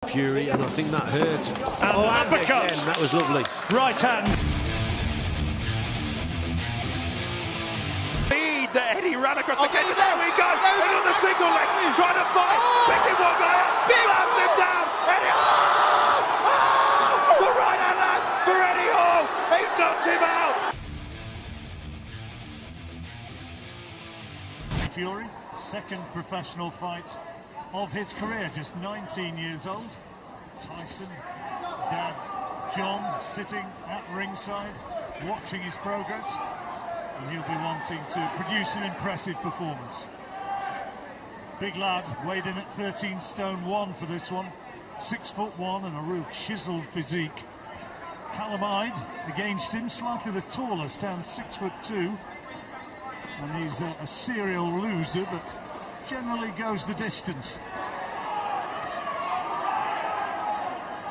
Fury, and I think that hurt. And uppercut! Again, that was lovely. Right hand. Speed that Eddie ran across the cage, and there we go! And on the single leg, trying to fight, picking one guy up, slams him down, Eddie Hall! Oh! The right hand land for Eddie Hall! He's knocked him out! Fury, second professional fight of his career, just 19 years old. Tyson, dad John, sitting at ringside, watching his progress, and he'll be wanting to produce an impressive performance. Big lad, weighed in at 13 stone 1 for this one, 6'1" and a real chiseled physique. Callum Hyde against him, slightly the taller, stands 6'2", and he's a serial loser, but generally goes the distance.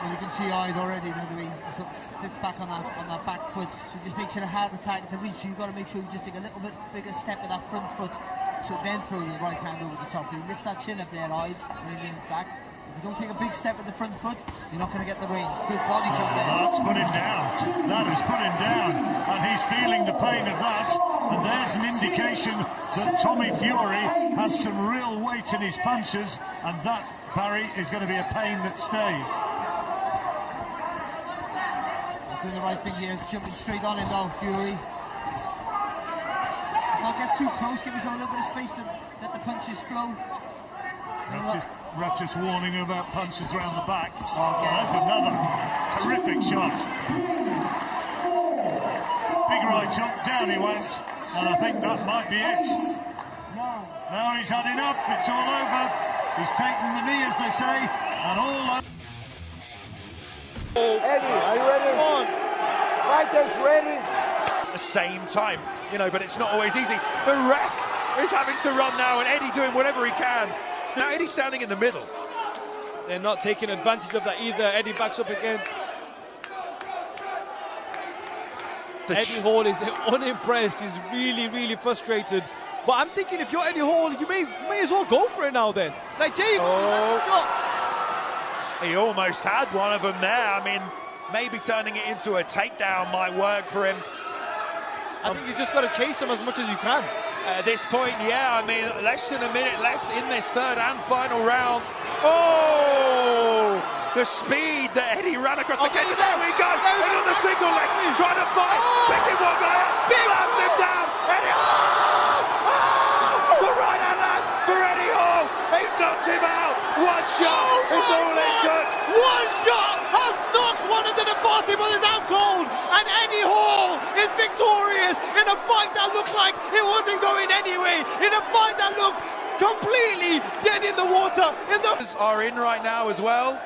Well, you can see Hyde already, the way he sort of sits back on that back foot, so it just makes it a harder target to reach. So you've got to make sure you just take a little bit bigger step with that front foot, to then throw your right hand over the top. You lift that chin up there, Hyde, when he leans back. If you don't take a big step with the front foot, you're not going to get the range. Good body shot there. That's put him down. That has put him down, and he's feeling the pain of that. And there's an indication that Tommy Fury has some real weight in his punches, and that, Barry, is going to be a pain that stays. He's doing the right thing here, jumping straight on him now, Fury. Not get too close, give yourself a little bit of space to let the punches flow. Ref just warning him about punches around the back. Oh, there's another terrific shot. Big right hook, down he went, and I think that might be it. Now he's had enough, it's all over. He's taken the knee, as they say, and all over. Eddie, are you ready? Come on. Fighters ready. At the same time, you know, but it's not always easy. The ref is having to run now, and Eddie doing whatever he can. Now Eddie's standing in the middle. They're not taking advantage of that either. Eddie backs up again. Eddie Hall is unimpressed. He's really frustrated. But I'm thinking, if you're Eddie Hall, you may as well go for it now then. Like, Jay, he almost had one of them there. I mean, maybe turning it into a takedown might work for him. I think you just got to chase him as much as you can. At this point, yeah, I mean, less than a minute left in this third and final round. Oh, the speed that Eddie ran across the cage, and there we go, and on the single leg, trying to fight, picking one guy up, slams him down, Eddie Hall! Oh, the right hand land for Eddie Hall, he's knocked him out, one shot is all it took. One shot has knocked one of the Deportibles out cold, and Eddie Hall is victorious in a fight that looked like it wasn't going anyway, in a fight that looked completely dead in the water. Are in right now as well.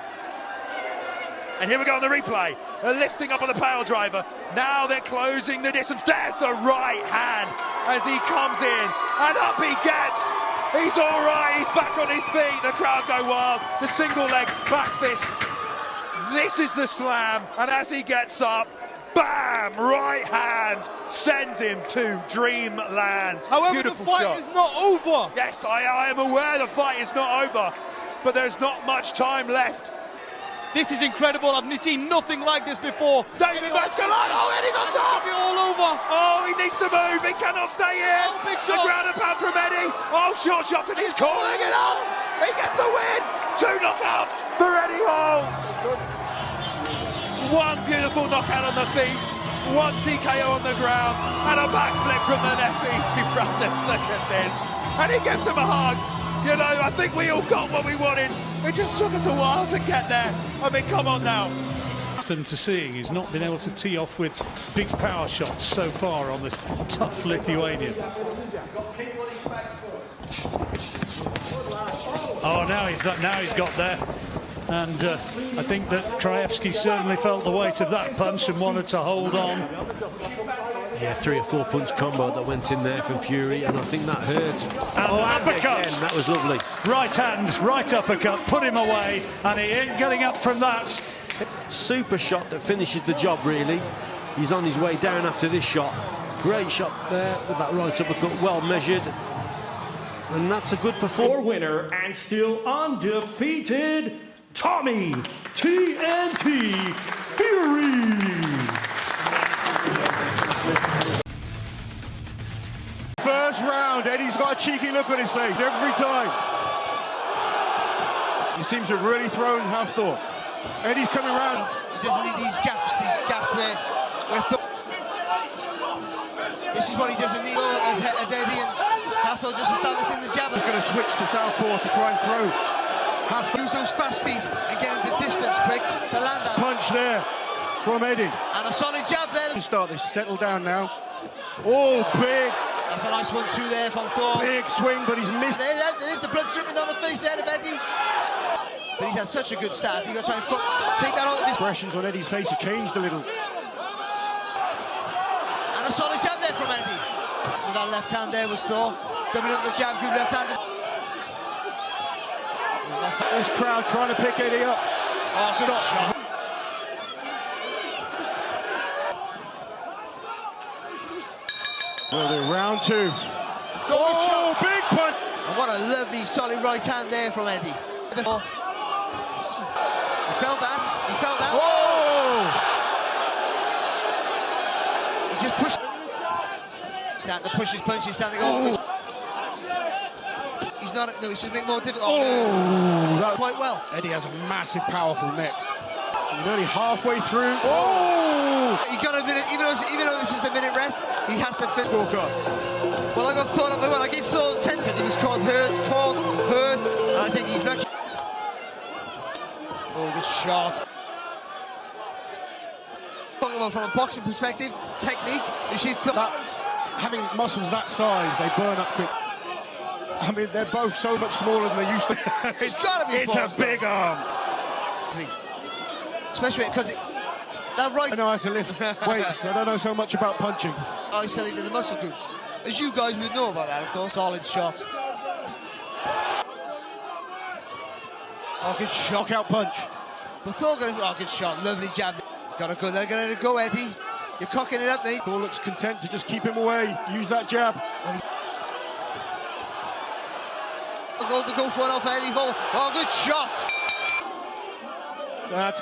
And here we go on the replay. They're lifting up on the power driver. Now they're closing the distance. There's the right hand as he comes in, and up he gets. He's all right. He's back on his feet. The crowd go wild. The single leg back fist. This is the slam, and as he gets up, bam! Right hand sends him to dreamland. However, beautiful the fight shot. is not over. Yes, I am aware the fight is not over, but there's not much time left. This is incredible. I've seen nothing like this before. David Mascalano, and he's on top! It'll be all over. Oh, he needs to move. He cannot stay here. Oh, big The shot. ground and pound from Eddie. Oh, short shot, and he's calling it up. He gets the win. 2 knockouts for Eddie Hall. One beautiful knockout on the feet, one TKO on the ground, and a backflip from the Nefertiti brothers. Look at this. And he gives him a hug. You know, I think we all got what we wanted. It just took us a while to get there. I mean, come on now. To seeing he's not been able to tee off with big power shots so far on this tough Lithuanian. Oh, now he's got there, and I think that Krajewski certainly felt the weight of that punch and wanted to hold on. Yeah, 3 or 4 punch combo that went in there from Fury, and I think that hurt. And uppercut! Again, that was lovely. Right hand, right uppercut, put him away, and he ain't getting up from that. Super shot that finishes the job, really. He's on his way down after this shot. Great shot there with that right uppercut, well measured. And that's a good performance. Winner and still undefeated, Tommy TNT Fury. First round, Eddie's got a cheeky look on his face every time. He seems to have really thrown Hafthor. Eddie's coming around. He doesn't need these gaps where this is what he doesn't need as Eddie and Hafthor just establishing the jab. He's going to switch to southpaw to try and throw. Use those fast feet and get into distance quick to land that. Punch there from Eddie. And a solid jab there. To start this, settle down now. Oh, big. That's a nice 1-2 there from Thor. Big swing, but he's missed. There's the blood dripping down the face there of Eddie. But he's had such a good start. You've got to try and take that out of his... Expressions on Eddie's face have changed a little. And a solid jab there from Eddie. With that left hand there was Thor. Doubling up the jab, good left-handed. This crowd trying to pick Eddie up. Oh, stop. Well, they're round two. Oh, big punch. And what a lovely, solid right hand there from Eddie. He felt that. He felt that. Oh! He just pushed. Starting to push his punches, starting to go. He's not. No, he's just making more difficult. Oh, that quite well. Eddie has a massive, powerful neck. He's only halfway through. Oh! You got a minute, even though this is the minute rest, he has to fit. Scorecard. Well, I got Thor up. Well, I gave Thor 10 because he was called hurt, and I think he's lucky. Oh, good shot. Talking about from a boxing perspective, technique. If she's having muscles that size, they burn up quick. I mean, they're both so much smaller tthan they used to. It's got to be. It's a big arm. Especially because that right. I know how to lift weights. I don't know so much about punching. Isolated the muscle groups. As you guys would know about that, of course. Solid shot. Oh, good shot. Knockout punch. But Thor got a good shot. Lovely jab. Gotta go. They're gonna go, Eddie. You're cocking it up, mate. Thor looks content to just keep him away. Use that jab. Go for it off Eddie Hall. Oh, good shot. That's